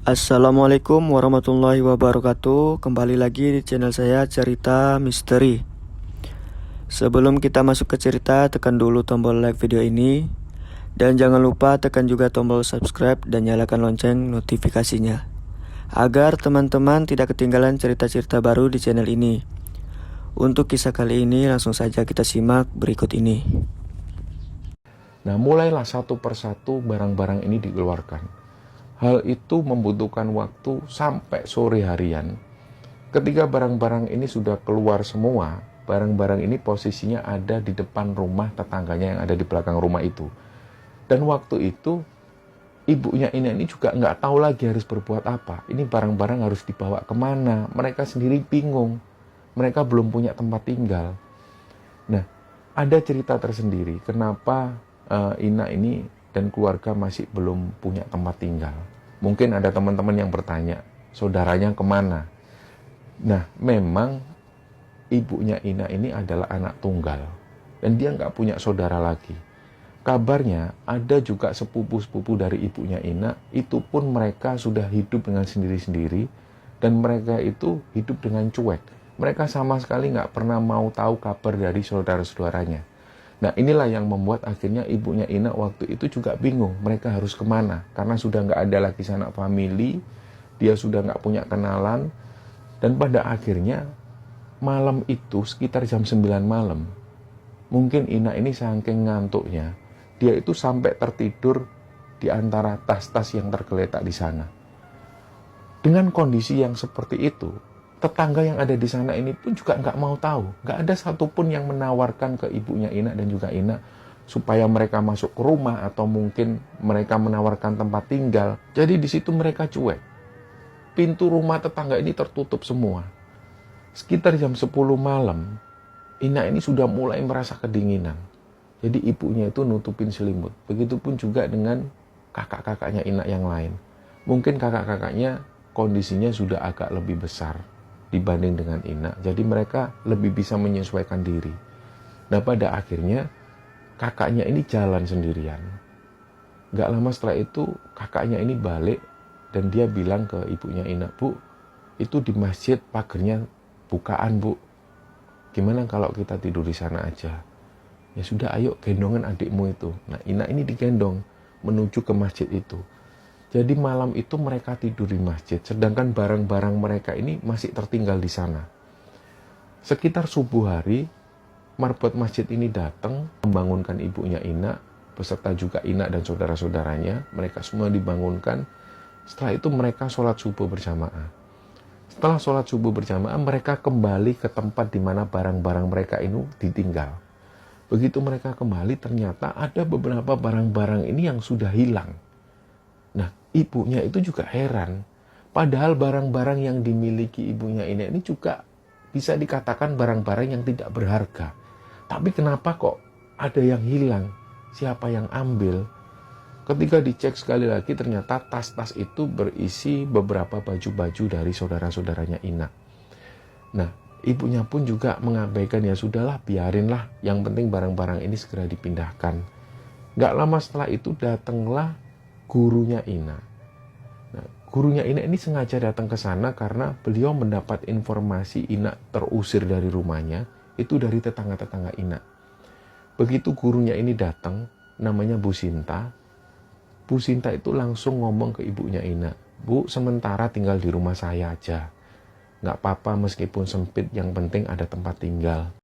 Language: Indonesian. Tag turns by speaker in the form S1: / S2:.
S1: Assalamualaikum warahmatullahi wabarakatuh. Kembali lagi di channel saya Cerita Misteri. Sebelum kita masuk ke cerita, tekan dulu tombol like video ini. Dan jangan lupa tekan juga tombol subscribe dan nyalakan lonceng notifikasinya, agar teman-teman tidak ketinggalan cerita-cerita baru di channel ini. Untuk kisah kali ini langsung saja kita simak berikut ini.
S2: Nah, mulailah satu persatu barang-barang ini dikeluarkan. Hal itu membutuhkan waktu sampai sore harian. Ketika barang-barang ini sudah keluar semua, barang-barang ini posisinya ada di depan rumah tetangganya yang ada di belakang rumah itu. Dan waktu itu, ibunya ini juga nggak tahu lagi harus berbuat apa. Ini barang-barang harus dibawa kemana. Mereka sendiri bingung. Mereka belum punya tempat tinggal. Nah, ada cerita tersendiri kenapa Ina ini dan keluarga masih belum punya tempat tinggal. Mungkin ada teman-teman yang bertanya, saudaranya kemana? Nah, memang ibunya Ina ini adalah anak tunggal. Dan dia nggak punya saudara lagi. Kabarnya ada juga sepupu-sepupu dari ibunya Ina, itu pun mereka sudah hidup dengan sendiri-sendiri. Dan mereka itu hidup dengan cuek. Mereka sama sekali nggak pernah mau tahu kabar dari saudara-saudaranya. Nah, inilah yang membuat akhirnya ibunya Ina waktu itu juga bingung mereka harus kemana. Karena sudah nggak ada lagi sanak famili, dia sudah nggak punya kenalan. Dan pada akhirnya malam itu sekitar jam 9 malam, mungkin Ina ini saking ngantuknya, dia itu sampai tertidur di antara tas-tas yang tergeletak di sana. Dengan kondisi yang seperti itu, tetangga yang ada di sana ini pun juga nggak mau tahu. Nggak ada satupun yang menawarkan ke ibunya Ina dan juga Ina supaya mereka masuk ke rumah atau mungkin mereka menawarkan tempat tinggal. Jadi di situ mereka cuek. Pintu rumah tetangga ini tertutup semua. Sekitar jam 10 malam, Ina ini sudah mulai merasa kedinginan. Jadi ibunya itu nutupin selimut. Begitupun juga dengan kakak-kakaknya Ina yang lain. Mungkin kakak-kakaknya kondisinya sudah agak lebih besar dibanding dengan Ina. Jadi mereka lebih bisa menyesuaikan diri. Nah, pada akhirnya kakaknya ini jalan sendirian. Gak lama setelah itu kakaknya ini balik dan dia bilang ke ibunya Ina, "Bu, itu di masjid pagernya bukaan, Bu. Gimana kalau kita tidur di sana aja?" "Ya sudah, ayo gendongan adikmu itu." Nah, Ina ini digendong menuju ke masjid itu. Jadi malam itu mereka tidur di masjid, sedangkan barang-barang mereka ini masih tertinggal di sana. Sekitar subuh hari, marbot masjid ini datang membangunkan ibunya Ina, beserta juga Ina dan saudara-saudaranya. Mereka semua dibangunkan. Setelah itu mereka sholat subuh berjamaah. Setelah sholat subuh berjamaah, mereka kembali ke tempat di mana barang-barang mereka ini ditinggal. Begitu mereka kembali, ternyata ada beberapa barang-barang ini yang sudah hilang. Nah, ibunya itu juga heran. Padahal barang-barang yang dimiliki ibunya ini juga bisa dikatakan barang-barang yang tidak berharga. Tapi kenapa kok ada yang hilang? Siapa yang ambil? Ketika dicek sekali lagi, ternyata tas-tas itu berisi beberapa baju-baju dari saudara-saudaranya Ina. Nah, ibunya pun juga mengabaikan, ya sudahlah, biarinlah. Yang penting barang-barang ini segera dipindahkan. Gak lama setelah itu datanglah gurunya Ina. Nah, gurunya Ina ini sengaja datang ke sana karena beliau mendapat informasi Ina terusir dari rumahnya itu dari tetangga-tetangga Ina. Begitu gurunya ini datang, namanya Bu Sinta. Bu Sinta itu langsung ngomong ke ibunya Ina, "Bu, sementara tinggal di rumah saya aja. Nggak apa-apa meskipun sempit, yang penting ada tempat tinggal."